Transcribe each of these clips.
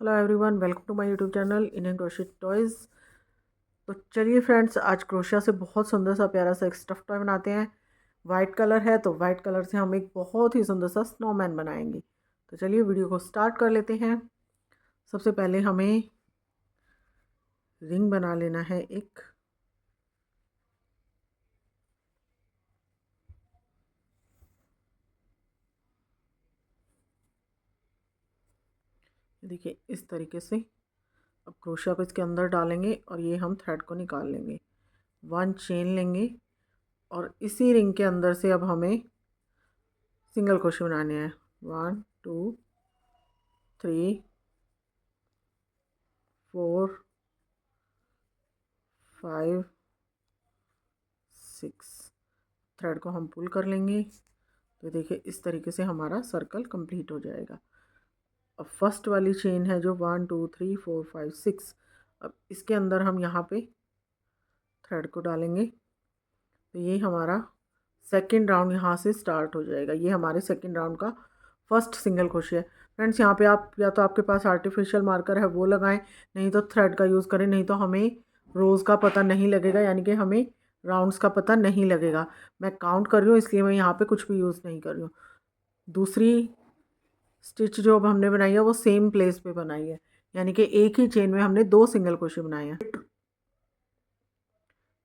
Hello everyone, welcome to my YouTube channel Indian crochet toys. तो चलिए friends, आज crochet से बहुत सुंदर सा प्यारा सा एक स्टफ़ टॉय बनाते हैं। वाइट कलर है तो वाइट कलर से हम एक बहुत ही सुंदर सा स्नोमैन बनाएंगे। तो चलिए वीडियो को स्टार्ट कर लेते हैं। सबसे पहले हमें रिंग बना लेना है एक। देखिए इस तरीके से अब क्रोशिया को इसके अंदर डालेंगे और ये हम थ्रेड को निकाल लेंगे। 1 चेन लेंगे और इसी रिंग के अंदर से अब हमें सिंगल क्रोशे बनाने हैं। 1 2 3 4 5 6 थ्रेड को हम पुल कर लेंगे। तो देखिए इस तरीके से हमारा सर्कल कंप्लीट हो जाएगा। अब फर्स्ट वाली चेन है जो 1 2 3 4 5 6, अब इसके अंदर हम यहाँ पे थ्रेड को डालेंगे। तो ये हमारा सेकंड राउंड यहाँ से स्टार्ट हो जाएगा। ये हमारे सेकंड राउंड का फर्स्ट सिंगल क्रोशे है। फ्रेंड्स, यहाँ पे आप या तो आपके पास आर्टिफिशियल मार्कर है वो लगाएं, नहीं तो थ्रेड का यूज़ करें, नहीं तो हमें रोज़ का पता नहीं लगेगा, यानी कि हमें राउंड्स का पता नहीं लगेगा। मैं काउंट कर रही हूँ इसलिए मैं यहाँ पे कुछ भी यूज़ नहीं कर रही हूँ। दूसरी स्टिच जो अब हमने बनाई है वो सेम प्लेस पे बनाई है, यानी कि एक ही चेन में हमने 2 सिंगल क्रोशे बनाए हैं।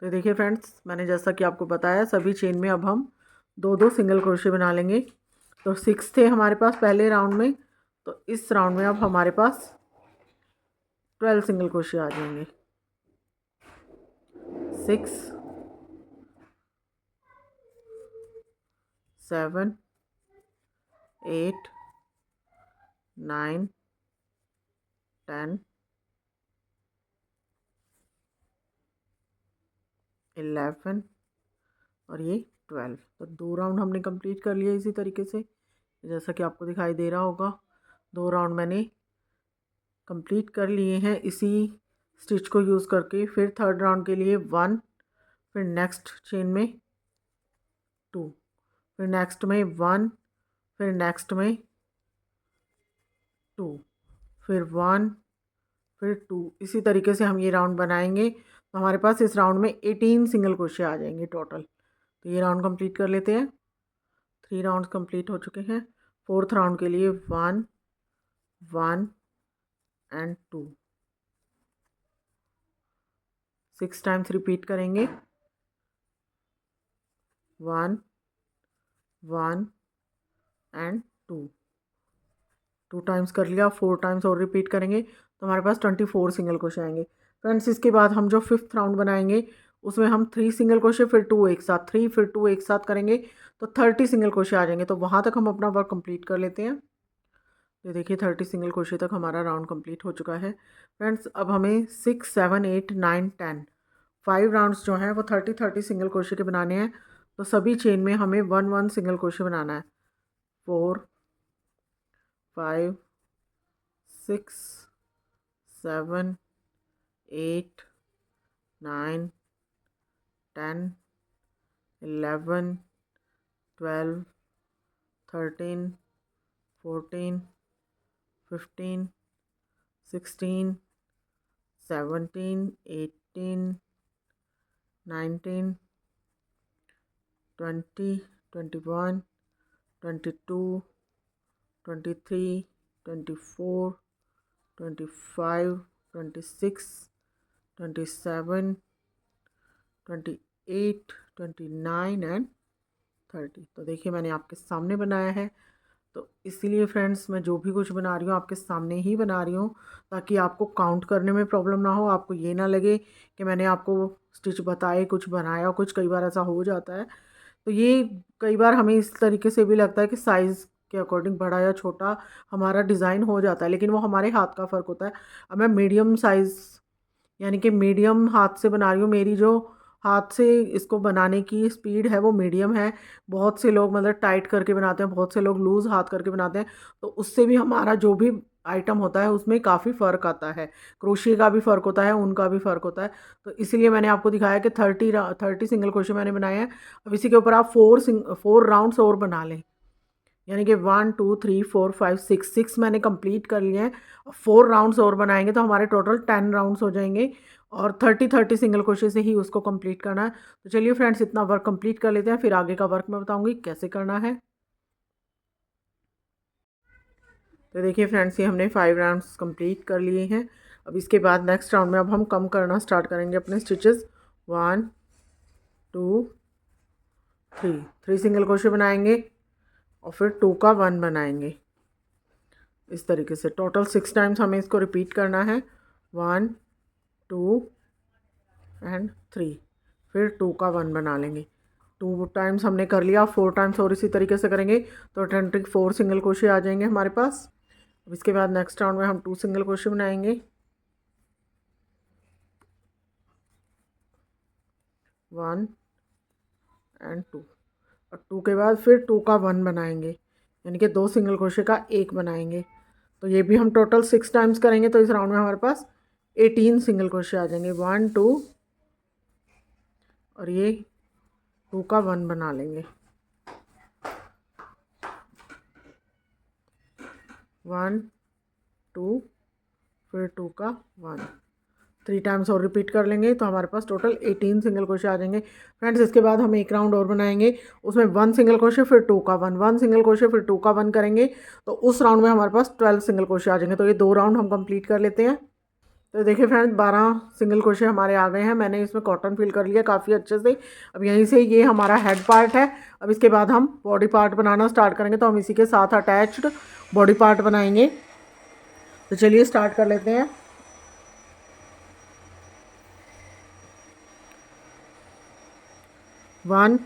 तो देखिए फ्रेंड्स, मैंने जैसा कि आपको बताया सभी चेन में अब हम 2 सिंगल क्रोशे बना लेंगे। तो 6 थे हमारे पास पहले राउंड में, तो इस राउंड में अब हमारे पास 12 सिंगल क्रोशे आ जाएंगे। 6 7 8 9 10 11 और ये 12। तो 2 राउंड हमने कंप्लीट कर लिए इसी तरीके से, जैसा कि आपको दिखाई दे रहा होगा। 2 राउंड मैंने कंप्लीट कर लिए हैं इसी स्टिच को यूज़ करके। फिर थर्ड राउंड के लिए 1, फिर नेक्स्ट चेन में 2, फिर नेक्स्ट में 1, फिर नेक्स्ट में 2, फिर 1, फिर 2। इसी तरीके से हम ये राउंड बनाएंगे। तो हमारे पास इस राउंड में 18 सिंगल क्रोशे आ जाएंगे टोटल। तो ये राउंड कंप्लीट कर लेते हैं। 3 राउंड्स कंप्लीट हो चुके हैं। फोर्थ राउंड के लिए 1 1 एंड 2 6 टाइम्स रिपीट करेंगे। 1 1 एंड 2 टाइम्स कर लिया। 4 टाइम्स और रिपीट करेंगे तो हमारे पास 24 सिंगल क्रोशे आएंगे। फ्रेंड्स, इसके बाद हम जो फिफ्थ राउंड बनाएंगे उसमें हम 3 सिंगल क्रोशे फिर 2 एक साथ, 3 फिर 2 एक साथ करेंगे तो 30 सिंगल क्रोशे आ जाएंगे। तो वहाँ तक हम अपना वर्क कंप्लीट कर लेते हैं। तो देखिए 30 सिंगल क्रोशे तक हमारा राउंड कंप्लीट हो चुका है। फ्रेंड्स, अब हमें 6 7 8 9 10 5 राउंड्स जो हैं वो 30 सिंगल क्रोशे के बनाने हैं। तो सभी चेन में हमें 1 1 सिंगल क्रोशे बनाना है। 4 5 6 7 8 9 10 11 12 13 14 15 16 17 18 19 20 21 22 23 24 25 26 27 28 29 एंड 30। तो देखिए मैंने आपके सामने बनाया है। तो इसीलिए फ्रेंड्स, मैं जो भी कुछ बना रही हूँ आपके सामने ही बना रही हूँ, ताकि आपको काउंट करने में प्रॉब्लम ना हो, आपको ये ना लगे कि मैंने आपको स्टिच बताए कुछ बनाया कुछ। कई बार ऐसा हो जाता है। तो ये कई बार हमें इस तरीके से भी लगता है कि साइज़ के अकॉर्डिंग बड़ा या छोटा हमारा डिज़ाइन हो जाता है, लेकिन वो हमारे हाथ का फ़र्क होता है। अब मैं मीडियम साइज़ यानी कि मीडियम हाथ से बना रही हूँ। मेरी जो हाथ से इसको बनाने की स्पीड है वो मीडियम है। बहुत से लोग मतलब टाइट करके बनाते हैं, बहुत से लोग लूज़ हाथ करके बनाते हैं। तो उससे भी हमारा जो भी आइटम होता है उसमें काफ़ी फ़र्क आता है। क्रोशिया का भी फ़र्क होता है, उनका भी फ़र्क होता है। तो इसीलिए मैंने आपको दिखाया कि 30 सिंगल क्रोशिया मैंने बनाए हैं। अब इसी के ऊपर आप 4 राउंड्स और बना लें, यानी कि 1 2 3 4 5 6 मैंने कंप्लीट कर लिए हैं। 4 राउंड्स और बनाएंगे तो हमारे टोटल 10 राउंड्स हो जाएंगे और 30 सिंगल क्रोशे से ही उसको कंप्लीट करना है। तो चलिए फ्रेंड्स, इतना वर्क कंप्लीट कर लेते हैं, फिर आगे का वर्क मैं बताऊंगी कैसे करना है। तो देखिए फ्रेंड्स, ये हमने 5 राउंड्स कंप्लीट कर लिए हैं। अब इसके बाद नेक्स्ट राउंड में अब हम कम करना स्टार्ट करेंगे अपने स्टिचेस। 1 2 3 सिंगल क्रोशे बनाएंगे और फिर 2 का 1 बनाएंगे। इस तरीके से टोटल 6 टाइम्स हमें इसको रिपीट करना है। 1 2 एंड 3, फिर 2 का 1 बना लेंगे। 2 टाइम्स हमने कर लिया, 4 टाइम्स और इसी तरीके से करेंगे तो 24 सिंगल क्रोशे आ जाएंगे हमारे पास। अब इसके बाद नेक्स्ट राउंड में हम 2 सिंगल क्रोशे बनाएंगे। 1 एंड 2 और 2 के बाद फिर 2 का 1 बनाएंगे, यानी कि 2 सिंगल क्रोशे का 1 बनाएंगे। तो ये भी हम टोटल 6 टाइम्स करेंगे तो इस राउंड में हमारे पास 18 सिंगल क्रोशे आ जाएंगे। 1 2 और ये 2 का 1 बना लेंगे। 1 2 फिर 2 का 1, 3 टाइम्स और रिपीट कर लेंगे तो हमारे पास टोटल 18 सिंगल क्रोशे आ जाएंगे। फ्रेंड्स, इसके बाद हम एक राउंड और बनाएंगे, उसमें 1 सिंगल क्रोशे फिर 2 का 1, 1 सिंगल क्रोशे फिर 2 का 1 करेंगे तो उस राउंड में हमारे पास 12 सिंगल क्रोशे आ जाएंगे। तो ये 2 राउंड हम कंप्लीट कर लेते हैं। तो देखिए फ्रेंड्स, 12 सिंगल क्रोशे हमारे आ गए हैं। मैंने इसमें कॉटन फिल कर लिया काफ़ी अच्छे से। अब यहीं से ये हमारा हेड पार्ट है। अब इसके बाद हम बॉडी पार्ट बनाना स्टार्ट करेंगे तो हम इसी के साथ अटैच्ड बॉडी पार्ट बनाएंगे। तो चलिए स्टार्ट कर लेते हैं। 1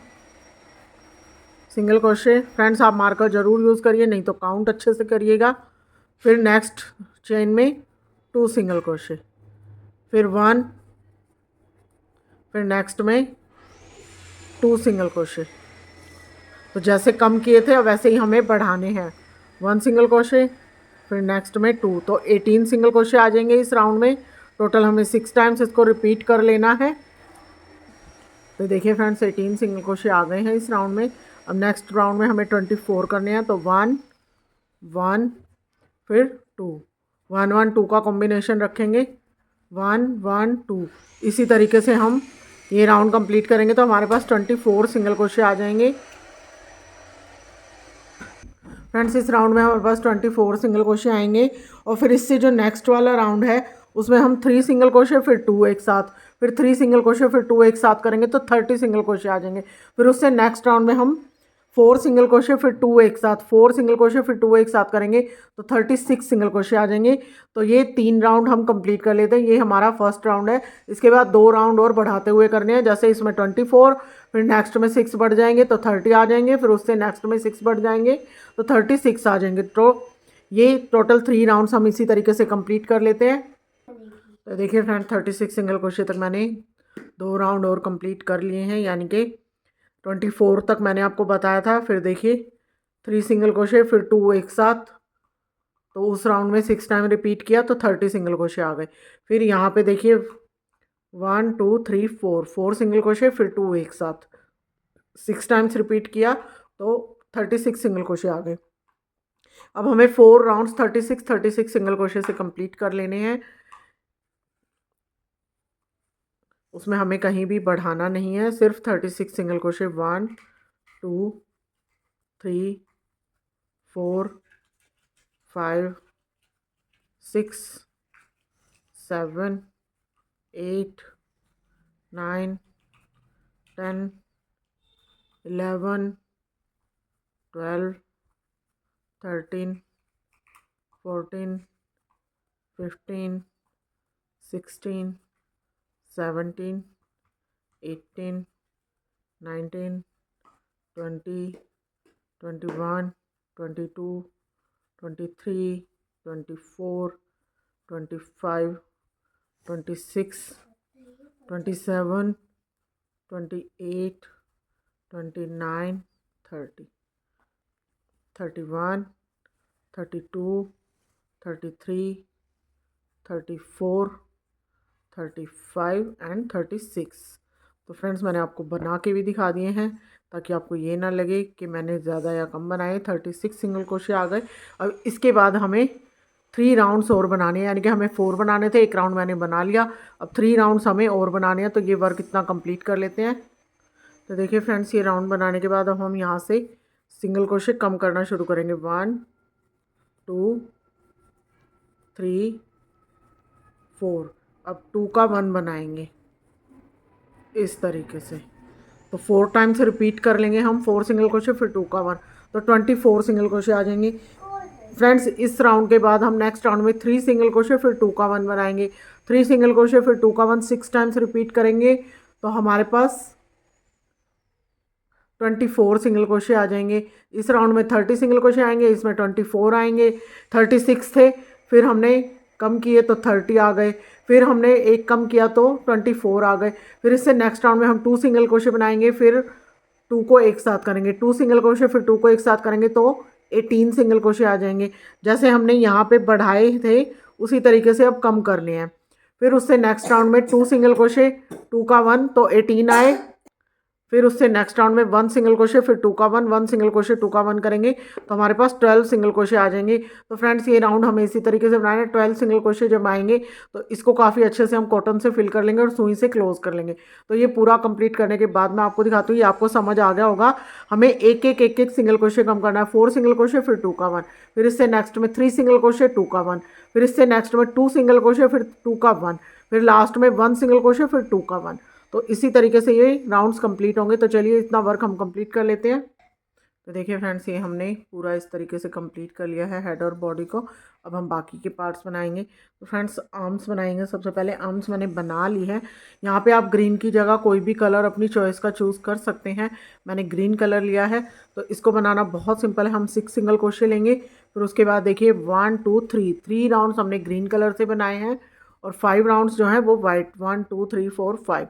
सिंगल क्रोशे। फ्रेंड्स, आप मार्कर ज़रूर यूज़ करिए, नहीं तो काउंट अच्छे से करिएगा। फिर नेक्स्ट चेन में 2 सिंगल क्रोशे, फिर 1, फिर नेक्स्ट में 2 सिंगल क्रोशे। तो जैसे कम किए थे वैसे ही हमें बढ़ाने हैं। 1 सिंगल क्रोशे, फिर नेक्स्ट में 2, तो 18 सिंगल क्रोशे आ जाएंगे इस राउंड में। टोटल हमें 6 टाइम्स इसको रिपीट कर लेना है। तो देखिए फ्रेंड्स, 18 सिंगल क्रोशे आ गए हैं इस राउंड में। अब नेक्स्ट राउंड में हमें 24 करने हैं। तो 1 1 फिर 2, 1 1 2 का कॉम्बिनेशन रखेंगे। 1 1 2, इसी तरीके से हम ये राउंड कंप्लीट करेंगे तो हमारे पास 24 सिंगल क्रोशे आ जाएंगे। फ्रेंड्स, इस राउंड में हमारे पास 24 सिंगल क्रोशे आएंगे और फिर इससे जो नेक्स्ट वाला राउंड है उसमें हम 3 सिंगल क्रोशे फिर 2 एक साथ, फिर 3 सिंगल क्रोशे फिर 2 एक साथ करेंगे तो 30 सिंगल क्रोशे आ जाएंगे। फिर उससे नेक्स्ट राउंड में हम 4 सिंगल क्रोशे फिर 2 एक साथ, 4 सिंगल क्रोशे फिर 2 एक साथ करेंगे तो 36 सिंगल क्रोशे आ जाएंगे। तो ये 3 राउंड हम कंप्लीट कर लेते हैं। ये हमारा फर्स्ट राउंड है। इसके बाद 2 राउंड और बढ़ाते हुए करने हैं। जैसे इसमें 24, फिर नेक्स्ट में 6 बढ़ जाएंगे तो 30 आ जाएंगे, फिर उससे नेक्स्ट में 6 बढ़ जाएंगे तो 36 आ जाएंगे। तो ये टोटल 3 राउंड्स हम इसी तरीके से कंप्लीट कर लेते हैं। तो देखिए फ्रेंड, 36 सिंगल क्रोशे तक मैंने 2 राउंड और कंप्लीट कर लिए हैं, यानी कि 24 तक मैंने आपको बताया था। फिर देखिए 3 सिंगल क्रोशे फिर 2 एक साथ, तो उस राउंड में 6 टाइम रिपीट किया तो 30 सिंगल क्रोशे आ गए। फिर यहाँ पे देखिए 1 2 3 4, 4 सिंगल क्रोशे फिर 2 एक साथ, 6 टाइम्स रिपीट किया तो 36 सिंगल क्रोशे आ गए। अब हमें 4 राउंड्स 36 सिंगल क्रोशे से कंप्लीट कर लेने हैं। उसमें हमें कहीं भी बढ़ाना नहीं है, सिर्फ 36 सिंगल क्रोशे। 1 2 3 4 5 6 7 8 9 10 11 12 13 14 15 16 17 18 19 20 21 22 23 24 25 26 27 28 29 30 31 32 33 34 35 एंड 36। तो फ्रेंड्स मैंने आपको बना के भी दिखा दिए हैं ताकि आपको ये ना लगे कि मैंने ज़्यादा या कम बनाए। 36 सिंगल क्रोशे आ गए। अब इसके बाद हमें 3 राउंड्स और बनाने हैं, यानी कि हमें 4 बनाने थे, 1 राउंड मैंने बना लिया। अब 3 राउंड्स हमें और बनाने हैं, तो ये वर्क इतना कंप्लीट कर लेते हैं। तो देखिए फ्रेंड्स, ये राउंड बनाने के बाद अब हम यहाँ से सिंगल क्रोशे कम करना शुरू करेंगे। 1 2 3 4। अब 2 का 1 बनाएंगे इस तरीके से। तो 4 टाइम्स रिपीट कर लेंगे हम 4 सिंगल क्रोशे, फिर 2 का 1, तो 24 सिंगल क्रोशे आ जाएंगे। फ्रेंड्स इस राउंड के बाद हम नेक्स्ट राउंड में 3 सिंगल क्रोशे फिर 2 का 1 बनाएंगे। 3 सिंगल क्रोशे फिर 2 का 1 6 टाइम्स रिपीट करेंगे, तो हमारे पास 24 सिंगल क्रोशे आ जाएंगे। इस राउंड में 30 सिंगल क्रोशे आएंगे, इसमें 24 आएंगे। 36 थे, फिर हमने कम किए तो 30 आ गए, फिर हमने एक कम किया तो 24 आ गए। फिर इससे नेक्स्ट राउंड में हम 2 सिंगल क्रोशे बनाएंगे, फिर 2 को एक साथ करेंगे। 2 सिंगल क्रोशे फिर 2 को एक साथ करेंगे तो 18 सिंगल क्रोशे आ जाएंगे। जैसे हमने यहाँ पे बढ़ाए थे उसी तरीके से अब कम करने हैं। फिर उससे नेक्स्ट राउंड में 2 सिंगल क्रोशे, 2 का 1 तो 18 आए। फिर उससे नेक्स्ट राउंड में 1 सिंगल क्रोशे फिर 2 का 1, 1 सिंगल क्रोशे 2 का 1 करेंगे, तो हमारे पास 12 सिंगल क्रोशे आ जाएंगे। तो फ्रेंड्स ये राउंड हमें इसी तरीके से बनाना है। 12 सिंगल क्रोशे जब आएंगे तो इसको काफ़ी अच्छे से हम कॉटन से फिल कर लेंगे और सुई से क्लोज कर लेंगे। तो ये पूरा कंप्लीट करने के बाद मैं आपको दिखाती हूँ, ये आपको समझ आ गया होगा। हमें एक सिंगल क्रोशे कम करना है। 4 सिंगल क्रोशे फिर 2 का 1, फिर इससे नेक्स्ट में 3 सिंगल क्रोशे 2 का 1, फिर इससे नेक्स्ट में 2 सिंगल क्रोशे फिर 2 का 1, फिर लास्ट में 1 सिंगल क्रोशे फिर 2 का 1। तो इसी तरीके से ये राउंड्स कंप्लीट होंगे। तो चलिए इतना वर्क हम कंप्लीट कर लेते हैं। तो देखिए फ्रेंड्स, ये हमने पूरा इस तरीके से कंप्लीट कर लिया है हेड और बॉडी को। अब हम बाकी के पार्ट्स बनाएंगे। तो फ्रेंड्स आर्म्स बनाएंगे। सबसे पहले आर्म्स मैंने बना ली है। यहाँ पे आप ग्रीन की जगह कोई भी कलर अपनी चॉइस का चूज़ कर सकते हैं। मैंने ग्रीन कलर लिया है। तो इसको बनाना बहुत सिंपल है। हम 6 सिंगल क्रोशे लेंगे, फिर उसके बाद देखिए 1 2 3 राउंड्स हमने ग्रीन कलर से बनाए हैं और 5 राउंड्स जो हैं वो वाइट, 1 2 3 4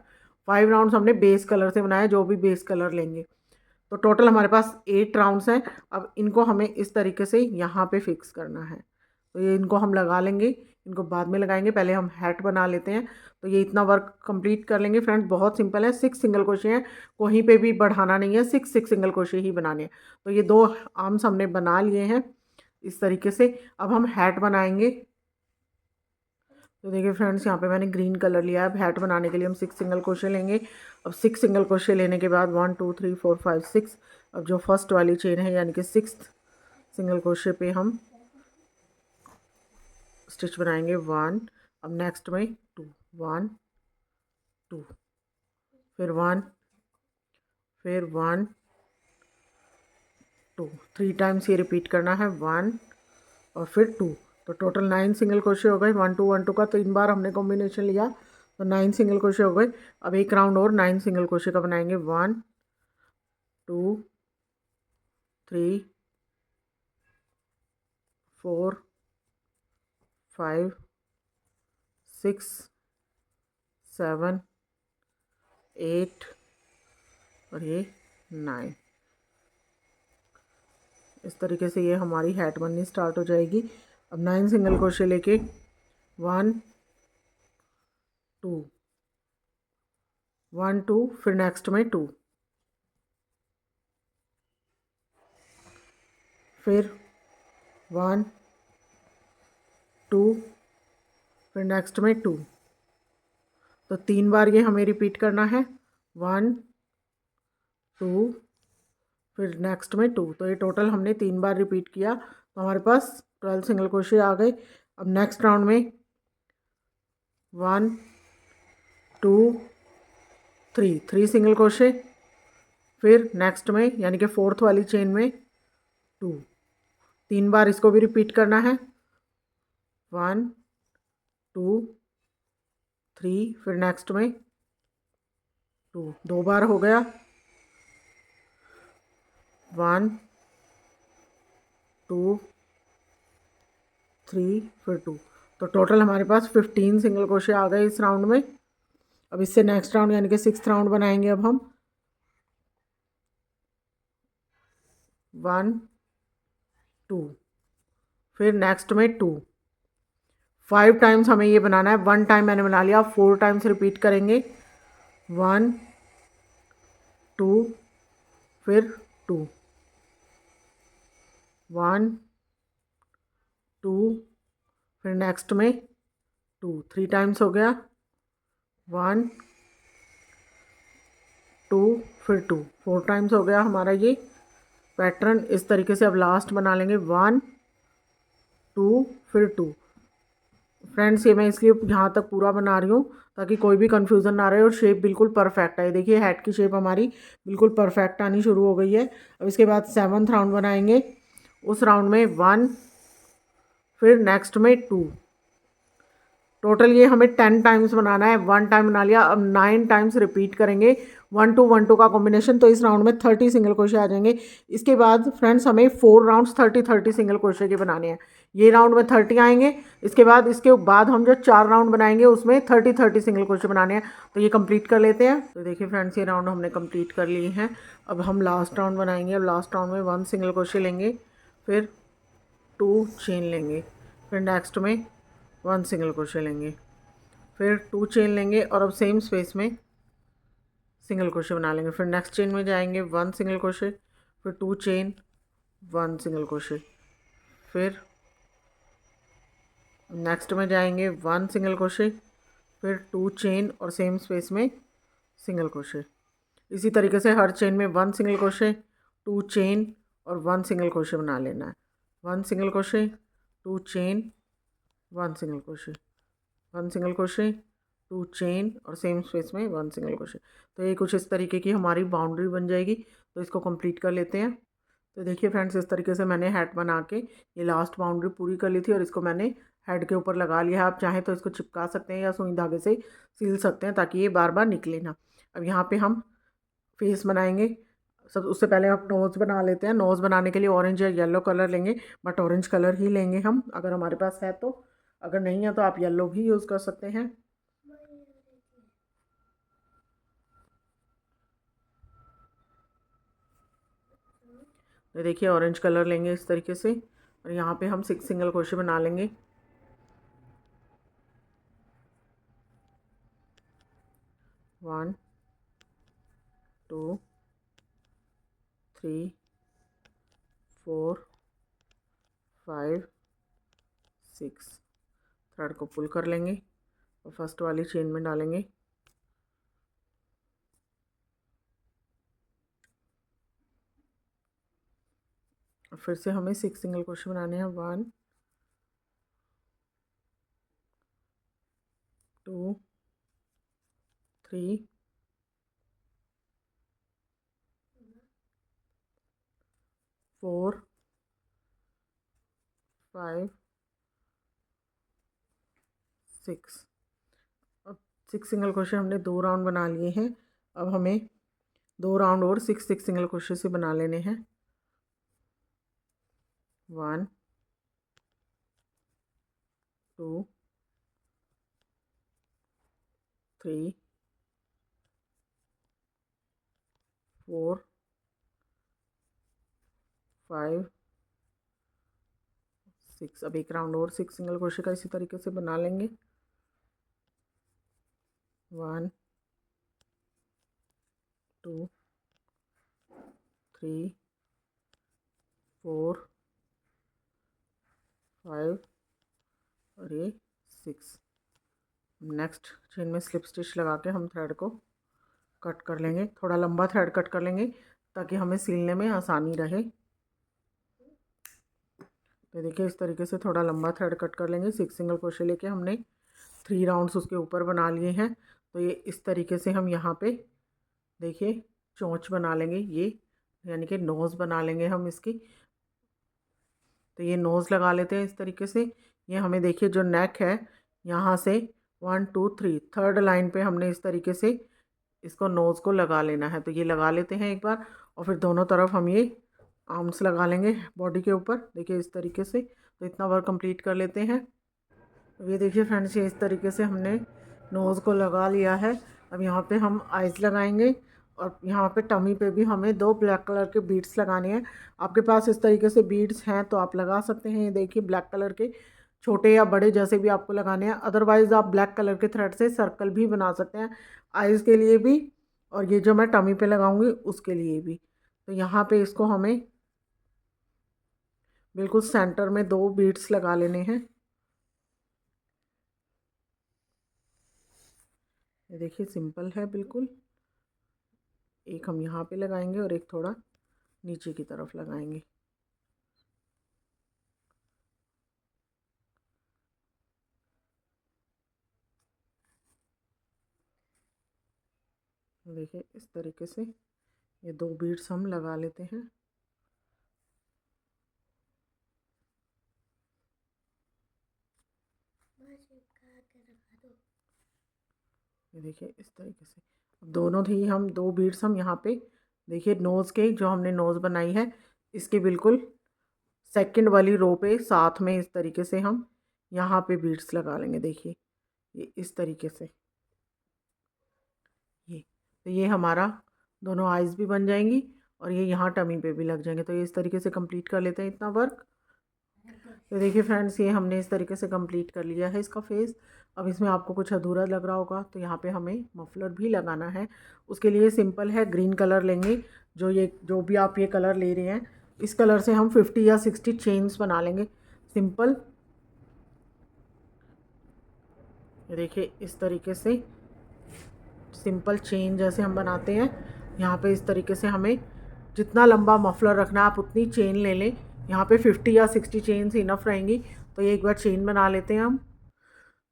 5 राउंड्स हमने बेस कलर से बनाए, जो भी बेस कलर लेंगे। तो टोटल हमारे पास 8 राउंड्स हैं। अब इनको हमें इस तरीके से यहाँ पे फिक्स करना है। तो ये इनको हम लगा लेंगे, इनको बाद में लगाएंगे, पहले हम हैट बना लेते हैं। तो ये इतना वर्क कंप्लीट कर लेंगे। फ्रेंड्स बहुत सिंपल है, 6 सिंगल क्रोशे हैं, कहीं पे भी बढ़ाना नहीं है, 6 सिंगल क्रोशे ही बनाने हैं। तो ये 2 आर्म्स हमने बना लिए हैं इस तरीके से। अब हम हैट बनाएंगे। तो देखिए फ्रेंड्स, यहाँ पे मैंने ग्रीन कलर लिया है। अब हैट बनाने के लिए हम 6 सिंगल क्रोशे लेंगे। अब 6 सिंगल क्रोशे लेने के बाद 1 2 3 4 5 6, अब जो फर्स्ट वाली चेन है यानी कि 6th सिंगल क्रोशे पे हम स्टिच बनाएंगे 1। अब नेक्स्ट में 2, 1 2, फिर 1, फिर 1 2, 3 टाइम्स ये रिपीट करना है, 1 और फिर 2। तो टोटल 9 सिंगल क्रोशे हो गए। 1 2 1 2 का 3 बार हमने कॉम्बिनेशन लिया, तो 9 सिंगल क्रोशे हो गए। अब एक राउंड और 9 सिंगल क्रोशे का बनाएंगे। 1 2 3 4 5 6 7 8 और ये 9। इस तरीके से ये हमारी हैट बननी स्टार्ट हो जाएगी। अब 9 सिंगल क्रोशे लेके 1 2 1 2, फिर नेक्स्ट में 2, फिर 1 2, फिर नेक्स्ट में 2। तो 3 बार ये हमें रिपीट करना है, 1 2, फिर नेक्स्ट में 2। तो ये टोटल हमने 3 बार रिपीट किया, तो हमारे पास 12 सिंगल क्रोशे आ गए। अब नेक्स्ट राउंड में 1 2 3 सिंगल क्रोशे, फिर नेक्स्ट में यानी कि 4th वाली चेन में 2। 3 बार इसको भी रिपीट करना है, 1 2 3, फिर नेक्स्ट में 2 बार हो गया, 1 2 3 फिर 2। तो टोटल हमारे पास 15 सिंगल क्रोशे आ गए इस राउंड में। अब इससे नेक्स्ट राउंड यानी कि 6th राउंड बनाएंगे। अब हम 1 2, फिर नेक्स्ट में 2। 5 टाइम्स हमें ये बनाना है। 1 टाइम मैंने बना लिया, 4 टाइम्स रिपीट करेंगे, 1 2, फिर 2, 1, 2, फिर नेक्स्ट में 2, 3 टाइम्स हो गया, 1, 2, फिर 2, 4 टाइम्स हो गया हमारा ये पैटर्न। इस तरीके से अब लास्ट बना लेंगे 1, 2, फिर 2। फ्रेंड्स ये मैं इसलिए यहाँ तक पूरा बना रही हूँ ताकि कोई भी कंफ्यूजन ना रहे और शेप बिल्कुल परफेक्ट आए। देखिए हेड की शेप हमारी बिल्कुल परफेक्ट आनी शुरू हो गई है। अब इसके बाद 7th राउंड बनाएंगे। उस राउंड में 1, फिर नेक्स्ट में 2। टोटल ये हमें 10 टाइम्स बनाना है। 1 टाइम बना लिया, अब 9 टाइम्स रिपीट करेंगे 1 2 1 2 का कॉम्बिनेशन। तो इस राउंड में 30 सिंगल क्रोशे आ जाएंगे। इसके बाद फ्रेंड्स हमें 4 राउंड्स 30 सिंगल क्रोशे के बनाने हैं। ये राउंड में 30 आएंगे। इसके बाद हम जो 4 राउंड बनाएंगे उसमें 30 सिंगल क्रोशे बनाने हैं। तो ये कंप्लीट कर लेते हैं। तो देखिए फ्रेंड्स ये राउंड हमने कंप्लीट कर लिए हैं। अब हम लास्ट राउंड बनाएंगे। अब लास्ट राउंड में 1 सिंगल क्रोशे लेंगे, फिर 2 चेन लेंगे, फिर नेक्स्ट में 1 सिंगल क्रोशे लेंगे, फिर 2 चेन लेंगे और अब सेम स्पेस में सिंगल क्रोशे बना लेंगे। फिर नेक्स्ट चेन में जाएंगे 1 सिंगल क्रोशे, फिर 2 चेन, 1 सिंगल क्रोशे, फिर नेक्स्ट में जाएंगे 1 सिंगल क्रोशे, फिर 2 चेन और सेम स्पेस में सिंगल क्रोशे। इसी तरीके से हर चेन में 1 सिंगल क्रोशे, 2 चेन और 1 सिंगल क्रोशे बना लेना है। 1 single crochet, 2 chain, 1 single crochet, 1 single crochet, 2 chain और सेम स्पेस में 1 सिंगल क्रोशे। तो ये कुछ इस तरीके की हमारी बाउंड्री बन जाएगी। तो इसको कंप्लीट कर लेते हैं। तो देखिए फ्रेंड्स इस तरीके से मैंने हेड बना के ये लास्ट बाउंड्री पूरी कर ली थी और इसको मैंने हेड के ऊपर लगा लिया है। आप चाहें तो इसको चिपका सकते हैं या सुई धागे से सील सकते हैं ताकि ये बार बार निकले ना। अब यहाँ पे हम फेस बनाएंगे। सब उससे पहले हम नोज़ बना लेते हैं। नोज़ बनाने के लिए ऑरेंज या येलो कलर लेंगे, बट ऑरेंज कलर ही लेंगे हम अगर हमारे पास है तो। अगर नहीं है तो आप येलो भी यूज़ कर सकते हैं। तो देखिए ऑरेंज कलर लेंगे इस तरीके से और यहाँ पे हम 6 सिंगल क्रोशे बना लेंगे। 1 2 3 4 5 6। थ्रेड को पुल कर लेंगे और फर्स्ट वाली चेन में डालेंगे। और फिर से हमें 6 सिंगल क्रोशे बनाने हैं। 1 2 3 4 5 6। अब 6 सिंगल क्रोशे हमने 2 राउंड बना लिए हैं। अब हमें 2 राउंड और 6 सिंगल क्रोशे से बना लेने हैं। 1 2 3 4 5 6। अब एक राउंड और 6 सिंगल क्रोशे का इसी तरीके से बना लेंगे। 1 2 3 4 5 और ये 6। नेक्स्ट चेन में स्लिप स्टिच लगा के हम थ्रेड को कट कर लेंगे। थोड़ा लंबा थ्रेड कट कर लेंगे ताकि हमें सिलने में आसानी रहे। तो देखिए इस तरीके से थोड़ा लंबा थ्रेड कट कर लेंगे। 6 सिंगल क्रोशे लेके हमने 3 राउंड्स उसके ऊपर बना लिए हैं। तो ये इस तरीके से हम यहाँ पे देखिए चोंच बना लेंगे, ये यानी कि नोज़ बना लेंगे हम इसकी। तो ये नोज़ लगा लेते हैं इस तरीके से। ये हमें देखिए जो नेक है यहाँ से 1 2 3 थर्ड लाइन पे हमने इस तरीके से इसको नोज़ को लगा लेना है। तो ये लगा लेते हैं एक बार और फिर दोनों तरफ हम ये आर्म्स लगा लेंगे बॉडी के ऊपर। देखिए इस तरीके से। तो इतना वर्क कंप्लीट कर लेते हैं। अब ये देखिए फ्रेंड्स ये इस तरीके से हमने नोज़ को लगा लिया है। अब यहाँ पे हम आइज़ लगाएंगे और यहाँ पे टमी पे भी हमें 2 ब्लैक कलर के बीड्स लगाने हैं। आपके पास इस तरीके से बीड्स हैं तो आप लगा सकते हैं। ये देखिए ब्लैक कलर के छोटे या बड़े जैसे भी आपको लगाने हैं। अदरवाइज़ आप ब्लैक कलर के थ्रेड से सर्कल भी बना सकते हैं आइज़ के लिए भी और ये जो मैं टमी पे लगाऊंगी उसके लिए भी। तो यहाँ पे इसको हमें बिल्कुल सेंटर में 2 बीड्स लगा लेने हैं। ये देखिए सिंपल है बिल्कुल। एक हम यहाँ पे लगाएंगे और एक थोड़ा नीचे की तरफ लगाएंगे। देखिए इस तरीके से ये 2 बीड्स हम लगा लेते हैं। ये देखिए इस तरीके से अब दोनों ही हम 2 बीड्स हम यहाँ पे देखिए नोज़ के जो हमने नोज़ बनाई है इसके बिल्कुल सेकंड वाली रो पे साथ में इस तरीके से हम यहाँ पे बीड्स लगा लेंगे। देखिए ये इस तरीके से ये तो ये हमारा दोनों आइज़ भी बन जाएंगी और ये यहाँ टमी पे भी लग जाएंगे। तो ये इस तरीके से कंप्लीट कर लेते हैं इतना वर्क। तो देखिए फ्रेंड्स ये हमने इस तरीके से कंप्लीट कर लिया है इसका फेस। अब इसमें आपको कुछ अधूरा लग रहा होगा तो यहाँ पे हमें मफलर भी लगाना है। उसके लिए सिंपल है, ग्रीन कलर लेंगे। जो भी आप ये कलर ले रहे हैं इस कलर से हम 50 या 60 चेन्स बना लेंगे सिंपल। ये देखिए इस तरीके से सिंपल चेन जैसे हम बनाते हैं यहाँ पे इस तरीके से हमें जितना लंबा मफलर रखना है आप उतनी चेन ले लें। यहाँ पे 50 या 60 चेन्स इनफ रहेंगी। तो ये एक बार चेन बना लेते हैं हम।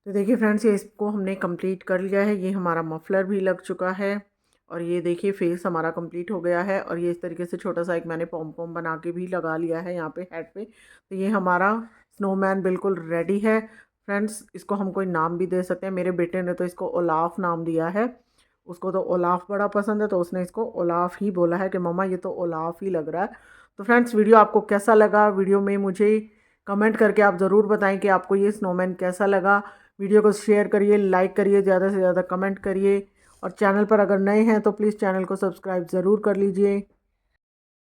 तो देखिए फ्रेंड्स ये इसको हमने कंप्लीट कर लिया है। ये हमारा मफलर भी लग चुका है और ये देखिए फेस हमारा कंप्लीट हो गया है। और ये इस तरीके से छोटा सा एक मैंने पॉम पॉम बना के भी लगा लिया है यहाँ पे हेड पे। तो ये हमारा स्नोमैन बिल्कुल रेडी है फ्रेंड्स। इसको हम कोई नाम भी दे सकते हैं। मेरे बेटे ने तो इसको ओलाफ नाम दिया है। उसको तो ओलाफ बड़ा पसंद है तो उसने इसको ओलाफ ही बोला है कि मम्मा ये तो ओलाफ ही लग रहा है। तो फ्रेंड्स वीडियो आपको कैसा लगा, वीडियो में मुझे कमेंट करके आप ज़रूर बताएं कि आपको ये स्नोमैन कैसा लगा। वीडियो को शेयर करिए, लाइक करिए, ज़्यादा से ज़्यादा कमेंट करिए और चैनल पर अगर नए हैं तो प्लीज़ चैनल को सब्सक्राइब ज़रूर कर लीजिए।